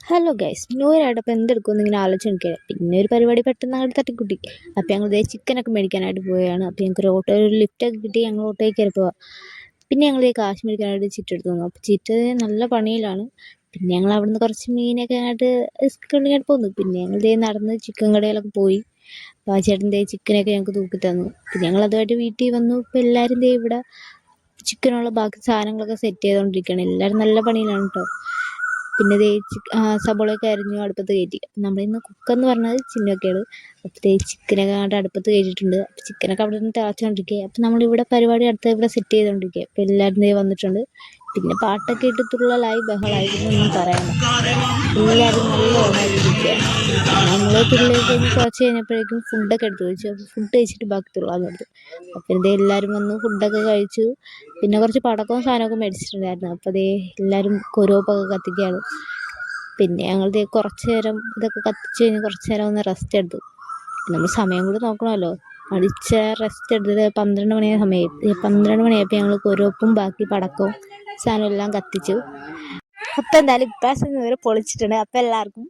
Hello guys, new year ആയിട്ട് അപ്പോൾ എന്തെടുക്കുമെന്ന് ഇങ്ങനെ ആലോചിച്ച് പിന്നെ ഒരു പരിപാടി പെട്ടെന്ന് അങ്ങോട്ട് തട്ടിക്കുട്ടി. അപ്പോൾ ഞങ്ങൾ ഇതേ ചിക്കനൊക്കെ മേടിക്കാനായിട്ട് പോവുകയാണ്. അപ്പോൾ ഞങ്ങൾക്ക് ഒരു ലിഫ്റ്റൊക്കെ കിട്ടി. ഞങ്ങൾ ഓട്ടോയിൽ കയറി പോവാം. പിന്നെ ഞങ്ങൾ ഈ കാശ് മേടിക്കാനായിട്ട് ചിറ്റ് എടുത്തു തന്നു. അപ്പോൾ ചിറ്റ് നല്ല പണിയിലാണ്. പിന്നെ ഞങ്ങൾ അവിടുന്ന് കുറച്ച് മീനൊക്കെ ആയിട്ട് കൊണ്ടിങ്ങോട്ട് പോന്നു. പിന്നെ ഞങ്ങൾ ഇതേ നടന്ന് ചിക്കൻ കടയിലൊക്കെ പോയി. അപ്പോൾ ആ ചേട്ടൻ ദേ ചിക്കനൊക്കെ ഞങ്ങൾക്ക് തൂക്കി തന്നു. പിന്നെ ഞങ്ങൾ അതുമായിട്ട് വീട്ടിൽ വന്നു. ഇപ്പോൾ എല്ലാവരും ദേ ഇവിടെ ചിക്കനുള്ള ബാക്കി സാധനങ്ങളൊക്കെ സെറ്റ് ചെയ്തുകൊണ്ടിരിക്കുകയാണ്. എല്ലാവരും നല്ല പണിയിലാണ് കേട്ടോ. പിന്നെ ദേ സബോളയൊക്കെ അരിഞ്ഞു അടുപ്പത്ത് കയറ്റി. നമ്മളിന്ന് കുക്കെന്ന് പറഞ്ഞത് ചിന്നൊക്കെയാണ്. അപ്പോൾ ദേ ചിക്കനൊക്കെ അങ്ങോട്ട് അടുപ്പത്ത് കയറ്റിയിട്ടുണ്ട്. അപ്പോൾ ചിക്കനൊക്കെ അവിടെ നിന്ന് തിളച്ചുകൊണ്ടിരിക്കുക. അപ്പോൾ നമ്മളിവിടെ പരിപാടി അടുത്ത് ഇവിടെ സെറ്റ് ചെയ്തുകൊണ്ടിരിക്കുക. അപ്പോൾ എല്ലാവരും ദേ വന്നിട്ടുണ്ട്. പിന്നെ പാട്ടൊക്കെ ഇട്ട് തുള്ളലായി ബഹളായി ഒന്നും പറയണം. എല്ലാവരും നല്ല ഓണായിട്ടിരിക്കുകയാണ്. നമ്മൾ തുള്ളി കഴിഞ്ഞ് കുറച്ച് കഴിഞ്ഞപ്പോഴേക്കും ഫുഡൊക്കെ എടുത്ത് വെച്ചു. അപ്പോൾ ഫുഡ് കഴിച്ചിട്ട് ബാക്കി തുള്ളാന്ന് എടുത്തു. അപ്പോൾ ഇതേ എല്ലാവരും വന്ന് ഫുഡൊക്കെ കഴിച്ചു. പിന്നെ കുറച്ച് പടക്കവും സാധനമൊക്കെ മേടിച്ചിട്ടുണ്ടായിരുന്നു. അപ്പോൾ അതേ എല്ലാവരും കൊരോപ്പൊക്കെ കത്തിക്കുകയാണ്. പിന്നെ ഞങ്ങൾ കുറച്ച് നേരം ഇതൊക്കെ കത്തിച്ച് കഴിഞ്ഞ് കുറച്ച് നേരം ഒന്ന് റെസ്റ്റ് എടുത്തു. നമ്മൾ സമയം കൂടി നോക്കണമല്ലോ. അടിച്ച റെസ്റ്റ് എടുത്തത് 12 മണിയായ സമയം. 12 മണിയായപ്പോൾ ഞങ്ങൾ കൊരോപ്പും ബാക്കി പടക്കവും സാധനം എല്ലാം കത്തിച്ചു. അപ്പം എന്തായാലും ഇപ്രാവശ്യം ഇവരെ പൊളിച്ചിട്ടുണ്ട്. അപ്പം എല്ലാവർക്കും